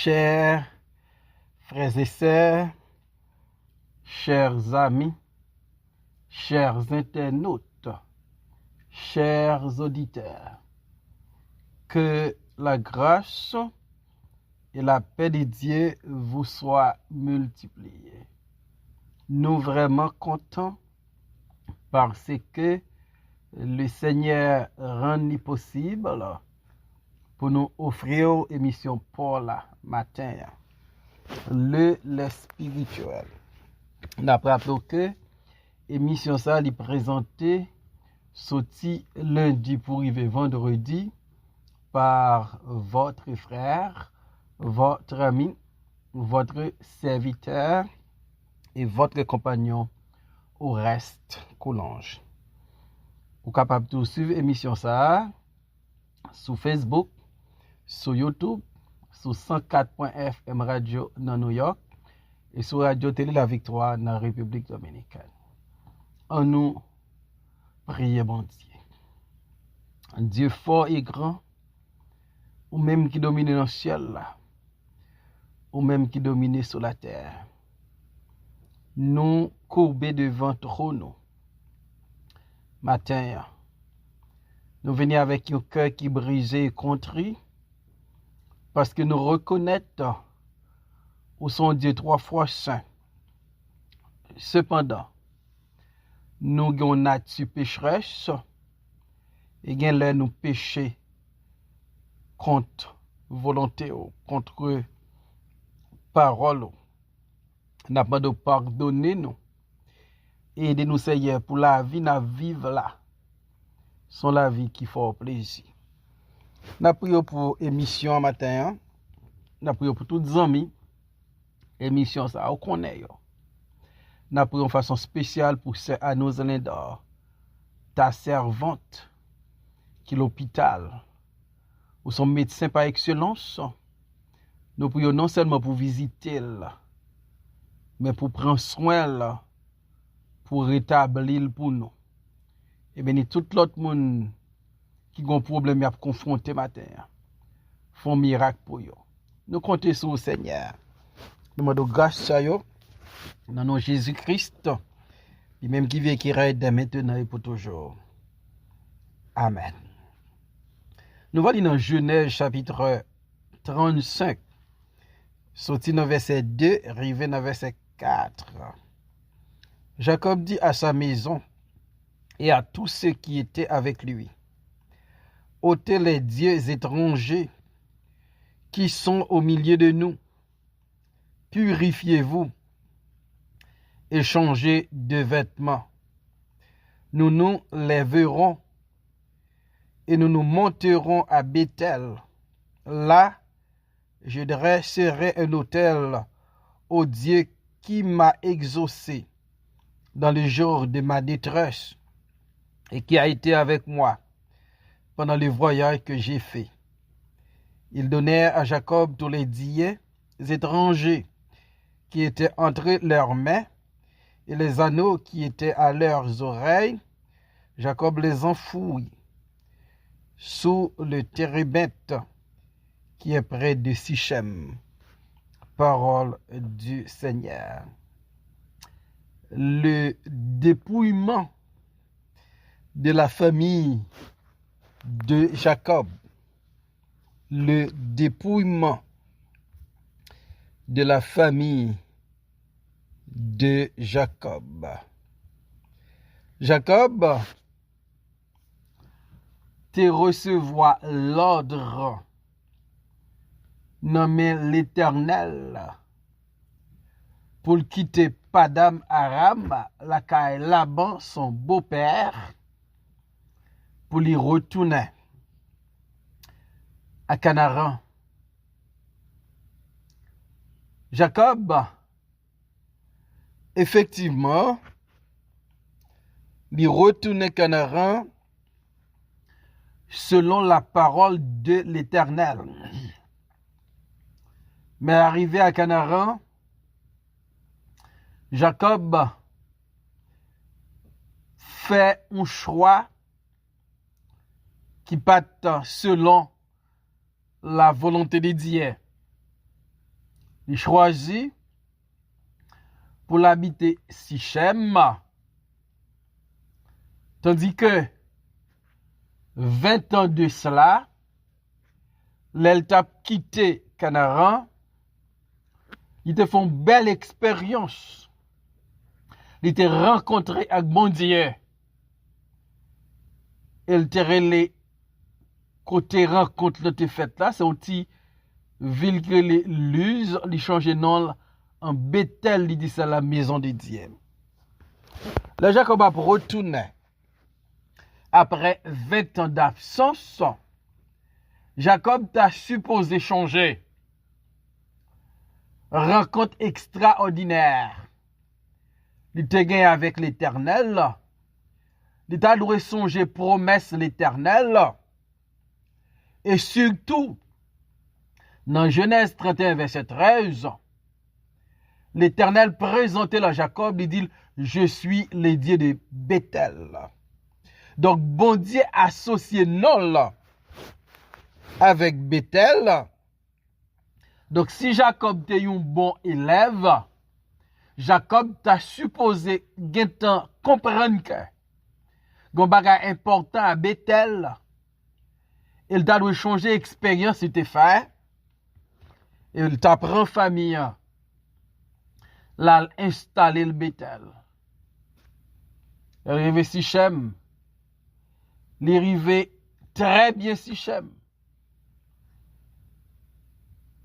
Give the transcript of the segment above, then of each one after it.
Chers frères et sœurs, chers amis, chers internautes, chers auditeurs, que la grâce et la paix de Dieu vous soient multipliées. Nous vraiment contents parce que le Seigneur rend possible pour nous offrir une émission pour la matin, le spirituel. Nous rappelons que l'émission ça est présentée sorti lundi pour arriver vendredi par votre frère, votre ami, votre serviteur et votre compagnon au reste Coulange. Vous êtes capable de suivre l'émission ça sur Facebook, sur YouTube, sur 104.fm Radio dans New York et sur Radio Télé La Victoire dans la République Dominicaine. En nous, priez bon Dieu. Dieu fort et grand, ou même qui domine dans le ciel là, ou même qui domine sur la terre. Nous courbés devant trône. Matin, nous venons avec un cœur qui brisé et contrit, parce que nous reconnaissons où sont Dieu 3 fois saint. Cependant, nous avons une nature pécheresse et nous péchons contre volonté, contre parole. Nous avons de pardonner nous. Aidez-nous, Seigneur, pour la vie, nous vivre là. Sans la vie qui fait plaisir. Nous prions pour l'émission matin. Nous prions pour tous les amis. L'émission, ça, on connaît. Nous prions de façon spéciale pour Anno Zalindor, ta servante, qui est l'hôpital, ou son médecin par excellence. Nous prions non seulement pour visiter, mais pour prendre soin, pour rétablir pour nous. Et bien, tout l'autre monde qui a un problème à confronter matin, font miracle pour eux. Nous comptons sur le Seigneur. Nous demandons grâce à eux, dans le nom de Jésus-Christ, et même qui vient qui règne dès maintenant et pour toujours. Amen. Nous voyons dans Genèse chapitre 35, sorti dans verset 2, arrivé dans verset 4. Jacob dit à sa maison et à tous ceux qui étaient avec lui: ôtez les dieux étrangers qui sont au milieu de nous, purifiez-vous et changez de vêtements. Nous nous lèverons et nous nous monterons à Bethel. Là, je dresserai un autel au Dieu qui m'a exaucé dans le jour de ma détresse et qui a été avec moi pendant le voyage que j'ai fait. Ils donnèrent à Jacob tous les dieux étrangers qui étaient entre leurs mains et les anneaux qui étaient à leurs oreilles. Jacob les enfouit sous le térébinthe qui est près de Sichem. Parole du Seigneur. Le dépouillement de la famille de Jacob. Le dépouillement de la famille de Jacob. Jacob te recevoir l'ordre nommé l'Éternel pour quitter Padam Aram, la caille Laban, son beau-père, pour y retourner à Canaan. Jacob, effectivement, il retourne à Canaan selon la parole de l'Éternel. Mais arrivé à Canaan, Jacob fait un choix qui part selon la volonté de Dieu. Il choisit pour l'habiter Sichem, tandis que 20 ans de cela, l'elle t'a quitté Canaan, il te font belle expérience. Il te rencontré avec bon Dieu. Il te relé côté rencontre te fait là, c'est un petit ville que les Luz, il change nom en Bethel, il dit c'est la maison de Dieu. Le Jacob a retourné après 20 ans d'absence. Jacob t'a supposé changer. Rencontre extraordinaire. Il te gagné avec l'Éternel. Il t'a loué songer promesse l'Éternel. Et surtout, dans Genèse 31, verset 13, l'Éternel présentait à Jacob, il dit, je suis le Dieu de Bethel. Donc, bon Dieu associé Nol avec Bethel. Donc, si Jacob était un bon élève, Jacob t'a supposé comprendre que un bagage important à Bethel, il t'a dû changer expérience, c'était fait. Et il t'a pris famille, là, installé le Bethel. Il est arrivé Sichem. Il est arrivé très bien Sichem.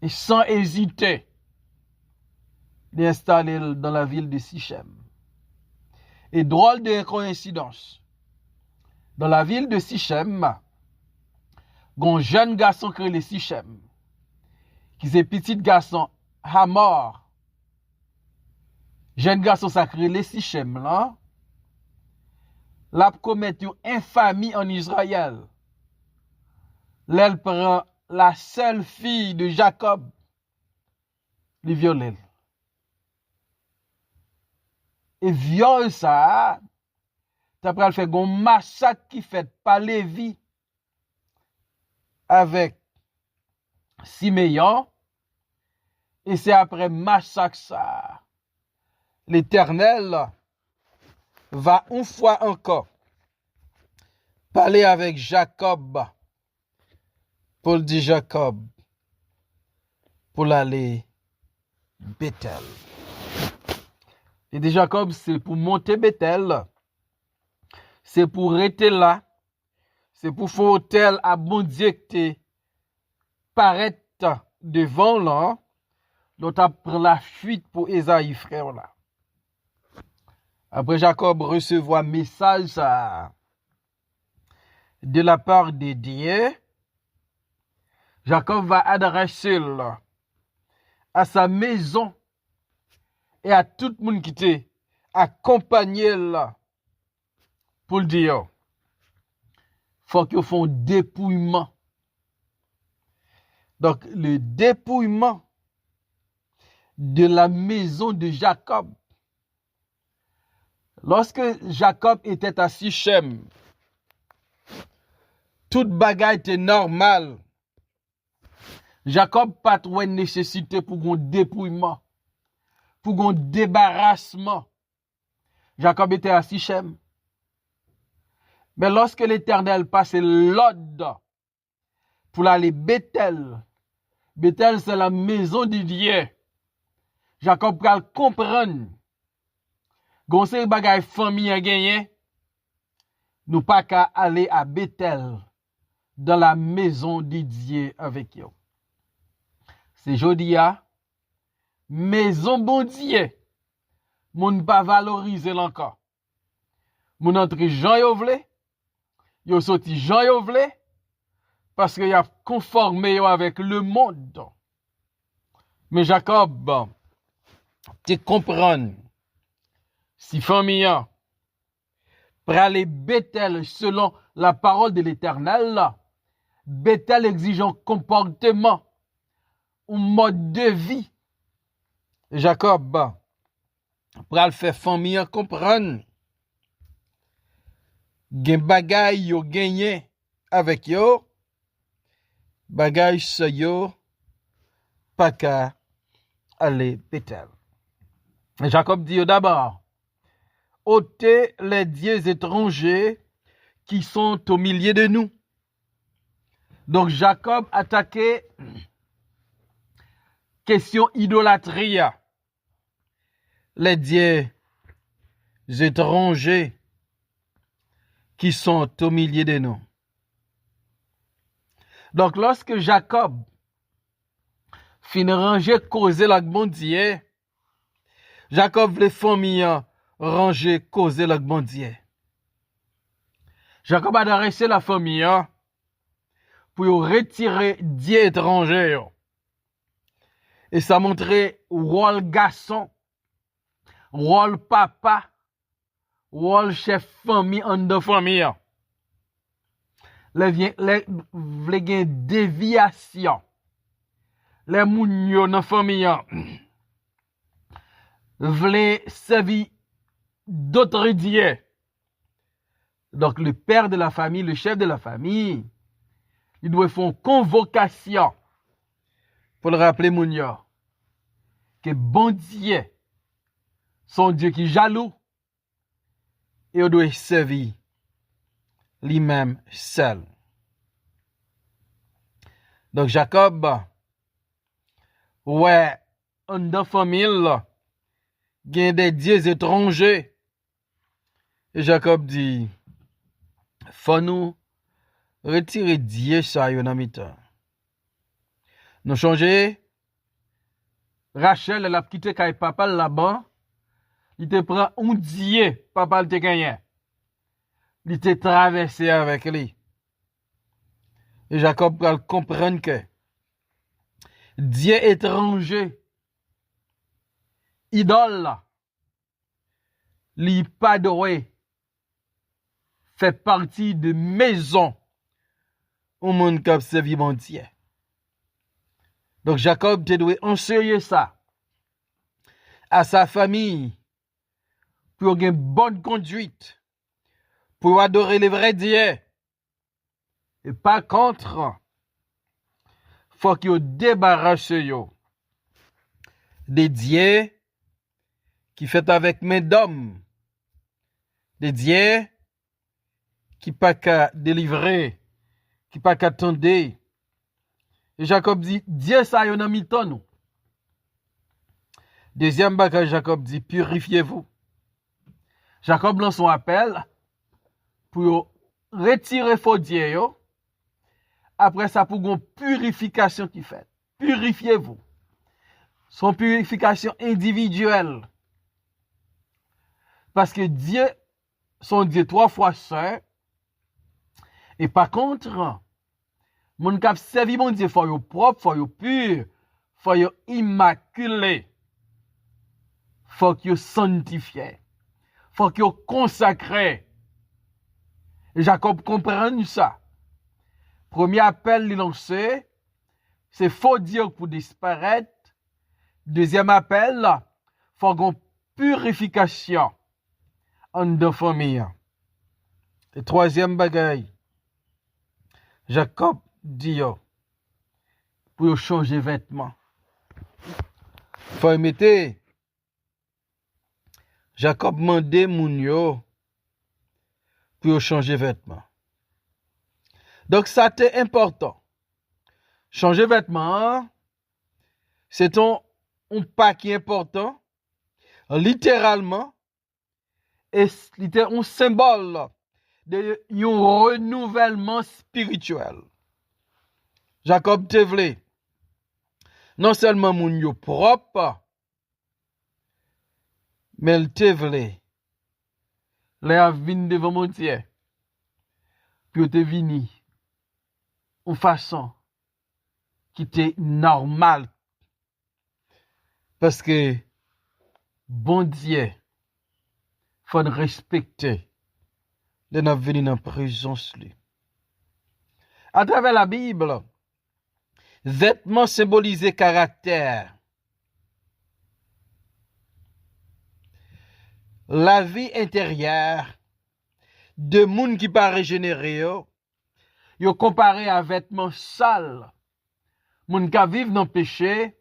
Et sans hésiter, il est installé dans la ville de Sichem. Et drôle de coïncidence, dans la ville de Sichem, il y a un jeune garçon qui est Sichem, qui est petit garçon Hamor. Jeune garçon sacré les Sichem là, l'a commis une infamie en Israël. Elle prend la seule fille de Jacob, le viole. Et viol ça, après elle fait un massacre qui fait par Lévi avec Siméon. Et c'est après massacre ça, l'Éternel va une fois encore parler avec Jacob pour dire Jacob pour aller Bethel. Et dit Jacob, c'est pour monter Bethel, c'est pour rester là, c'est pour faire hôtel à bon Dieu que tu paraître devant là, dont tu prend la fuite pour Esaïe frère là. Après Jacob recevoir message de la part de Dieu, Jacob va adresser à sa maison et à tout le monde qui était accompagné pour le dire, faut qu'ils font un dépouillement. Donc le dépouillement de la maison de Jacob. Lorsque Jacob était à Sichem, toute bagaille était normale. Jacob pas trop nécessité pour un dépouillement, pour un débarrassement. Jacob était à Sichem. Mais lorsque l'Éternel passait l'ordre pour aller Bethel, Bethel c'est la maison de Dieu. Jacob pral comprendre. Gonse bagay famille a gagné. Nous pas qu'à aller à Bethel dans la maison de Dieu avec eux. C'est jodia maison bon Dieu. Moun pas valoriser encore. Moun entre Jean yo vle, yo sorti Jean yo vle parce que y a conformé yo avec le monde. Mais Jacob te comprendre si famille pour aller Bethel selon la parole de l'Éternel, Bethel exige un comportement, un mode de vie. Jacob pour le faire famille comprendre gen bagay yo gagné avec yo, bagay sa yo pas qu'à aller Bethel. Jacob dit d'abord, ôtez les dieux étrangers qui sont au milieu de nous. Donc Jacob attaquait question idolâtrie. Les dieux étrangers qui sont au milieu de nous. Donc lorsque Jacob fin ranger causer la bon Dieu, Jacob les familles ranger causer la bon Dieu. Jacob a adressé la famille pour retirer Dieu étranger. Et ça montrait rôle garçon, rôle papa, rôle chef famille en de famille. Les déviation. Les mounio dans famille vle servir d'autres dieux. Donc le père de la famille, le chef de la famille, il doit faire une convocation pour le rappeler mounio que bon Dieu, son Dieu qui est jaloux, et il doit servir lui-même seul. Donc Jacob, ouais, en de famille, il y a des dieux étrangers. Et Jacob dit, faut nous retirer Dieu ça yon amitan. Nous changer. Rachel, elle a quitté kay papa là-bas. Il te prend un Dieu, papa te gagné. Il te traversé avec lui. Et Jacob va comprendre que Dieu étranger, idole, li pas doué, fait partie de maison au monde qui a servi mon Dieu. Donc Jacob te doit enseigner ça à sa famille pour avoir une bonne conduite, pour adorer les vrais dieux. Et par contre, faut qu'il débarrasse des dieux qui fait avec main d'homme, des dieux qui pas qu'à délivrer, qui pas qu'à tendre. Et Jacob dit, Dieu ça yon a mis nous. Deuxième bagage, Jacob dit, purifiez-vous. Jacob lance son appel pour retirer faux dieux. Après ça, pour une purification qui fait. Purifiez-vous. Son purification individuelle. Parce que Dieu, son Dieu 3 fois saint. Et par contre, mon cap servi mon Dieu, faut yo propre, faut yo pur, faut yo immaculé. Faut yo sanctifié. Faut yo consacré. Et Jacob comprend ça. Premier appel lancé, c'est faut dire pour disparaître. Deuxième appel, faut une purification en deux familles. Et troisième bagaille, Jacob dit pour changer vêtements. Faut mettre Jacob mandé moun yo pour changer vêtements. Donc ça c'est important. Changer vêtements, c'est un paquet important, littéralement, et c'était un symbole de un renouvellement spirituel. Jacob te vle, non seulement moun yo propre, mais il te vle, les vin devant mon Dieu, puis te vini, en façon qui était normale. Parce que, bon Dieu, faut respecter de nous venir dans la présence. À travers la Bible, vêtements symbolisent caractère. La vie intérieure de moun qui pas régénéré, yo comparé à vêtements sales. Moun qui vivent dans le péché,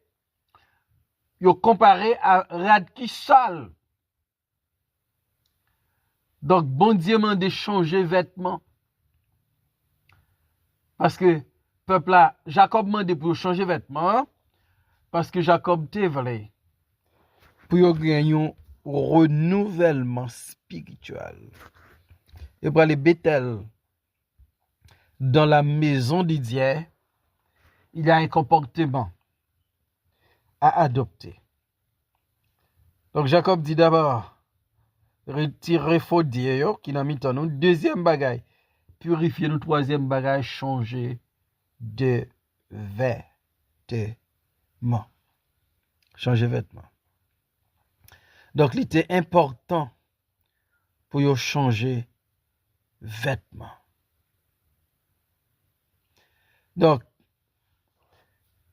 yo comparé à rad qui sale. Donc, bon Dieu m'a de changer vêtements. Parce que, peuple là, Jacob m'a dit pour changer vêtements, parce que Jacob te voulait. Pour gagner un renouvellement spirituel. Et pour aller Bethel, dans la maison de Dieu, il y a un comportement à adopter. Donc Jacob dit d'abord, retirer faux Dieu qui n'a mis nous. Deuxième bagaille, purifier nous. Troisième bagaille, changer de vêtements. Changer de vêtements. Donc il était important pour yo changer vêtements. Donc,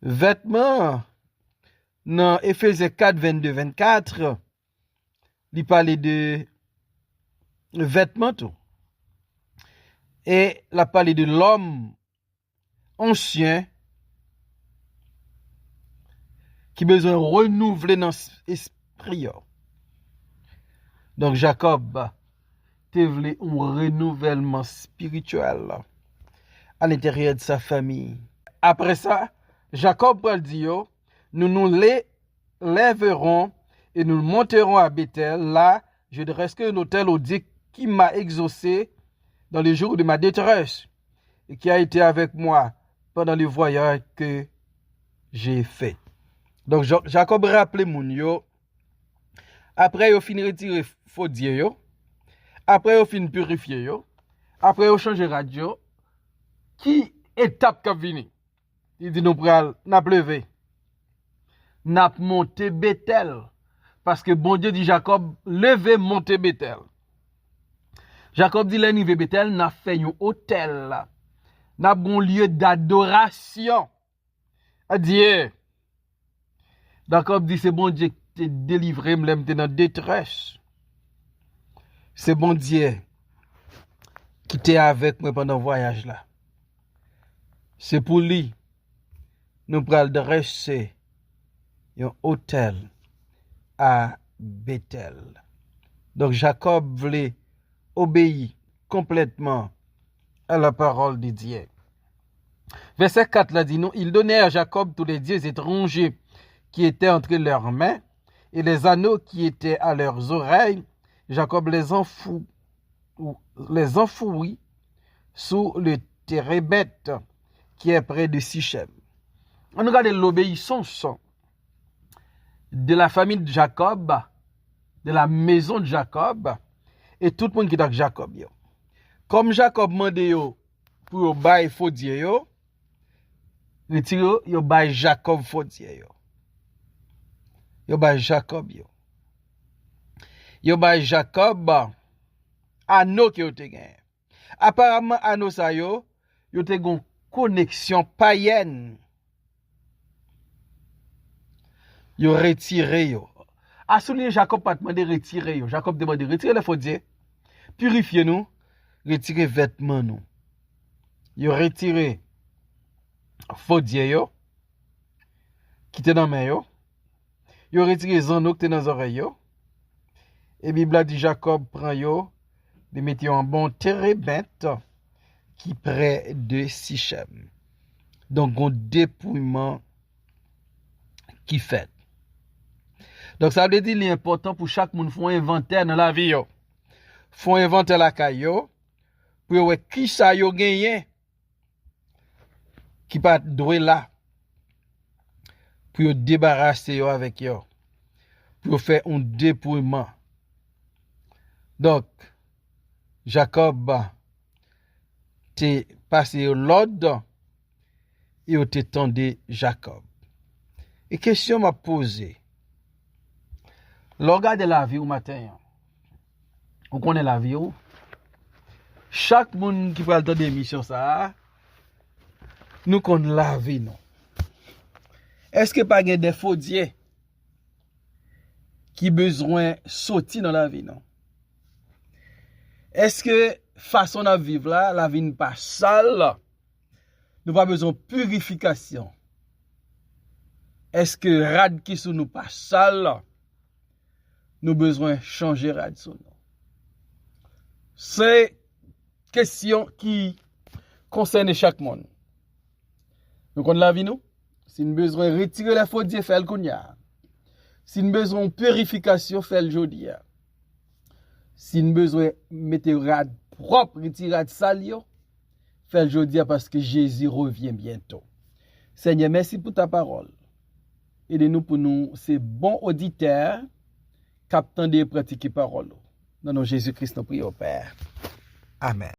vêtements, dans Ephésiens 4, 22, 24, il parlait de vêtements tout. Et il a parlé de l'homme ancien qui a besoin de renouveler dans l'esprit. Donc, Jacob, te voulait un renouvellement spirituel à l'intérieur de sa famille. Après ça, Jacob va dire, nous nous lèverons et nous monterons à Bethel. Là, je dresserai un autel au Dieu qui m'a exaucé dans les jours de ma détresse et qui a été avec moi pendant le voyage que j'ai fait. Donc, Jacob rappelait mon yo. Après, il a fini de retirer faux Dieu yo. Après, il a fini de purifier yo. Après, il a changé radio. Qui étape qui vini? Il dit nous pral, n'a pleuvé. N'a monté Bethel. Parce que bon Dieu dit Jacob, levez monter Bethel. Jacob dit l'anivé Bethel, n'a fait un hôtel là. N'a un lieu d'adoration à Dieu. Jacob dit c'est bon Dieu qui t'a délivré, me dans la détresse. C'est bon Dieu qui était avec moi pendant le voyage là. C'est pour lui, nous pral dresser un hôtel à Bethel. Donc Jacob voulait obéir complètement à la parole de Dieu. Verset 4 là dit nous, il donnait à Jacob tous les dieux étrangers qui étaient entre leurs mains et les anneaux qui étaient à leurs oreilles. Jacob les enfouit sous le térébeth qui est près de Sichem. On regarde l'obéissance de la famille de Jacob, de la maison de Jacob, et tout le monde qui est avec Jacob. Yo. Comme Jacob mande yo pour bailler faux Dieu yo, retire yo baille Jacob faux Dieu yo. Yo baille Jacob yo. Yo baille Jacob anneau qui yo te gen. Apparemment anneau sa yo te gon connexion païenne. Yo retiré yo. A souligné Jacob pas demandé retirer yo. Jacob demande retirer les faux dieux. Purifier nous, retirer vêtements nous. Yo retiré faux dieux yo qui était dans main yo. Yo retiré zanneau qui était dans oreille yo. Et Bible a dit Jacob prend yo, de mettre en bon térébeth qui près de Sichem. Donc un dépouillement qui fait. Donc ça veut dire l'important pour chaque monde font inventaire dans la vie yo. Font inventaire la caillou pour voir qui ça yo gagné qui pas doué là pour débarrasser yo avec yo. Pour faire un dépouillement. Donc Jacob t'est passé l'ordre et t'est tendu Jacob. Et question m'a posé. Regardez de la vie au matin. On connaît la vie. Chaque monde qui parle de l'émission ça, nous connaissons la vie non. Est-ce que pas des faux dieux qui besoin sortir dans la vie non? Est-ce que façon de vivre là, la vie n'est pas sale? Nous pas besoin de purification. est-ce que rad qui sous nous pas sale, nous besoin changer rad sous nous? C'est question qui concerne chaque monde. Nous connaissons la vie nous. Si nous besoin retirer la faute, faire le kounya. Si nous besoin purification, faire le jodi. Si nous besoin mettre rad propre, retirer rad sale, faire le jodi parce que Jésus revient bientôt. Seigneur, merci pour ta parole. Aidez-nous pour nous, ces bons auditeurs, captant de pratiquer parole. Dans le nom de Jésus-Christ, nous prions au Père. Amen.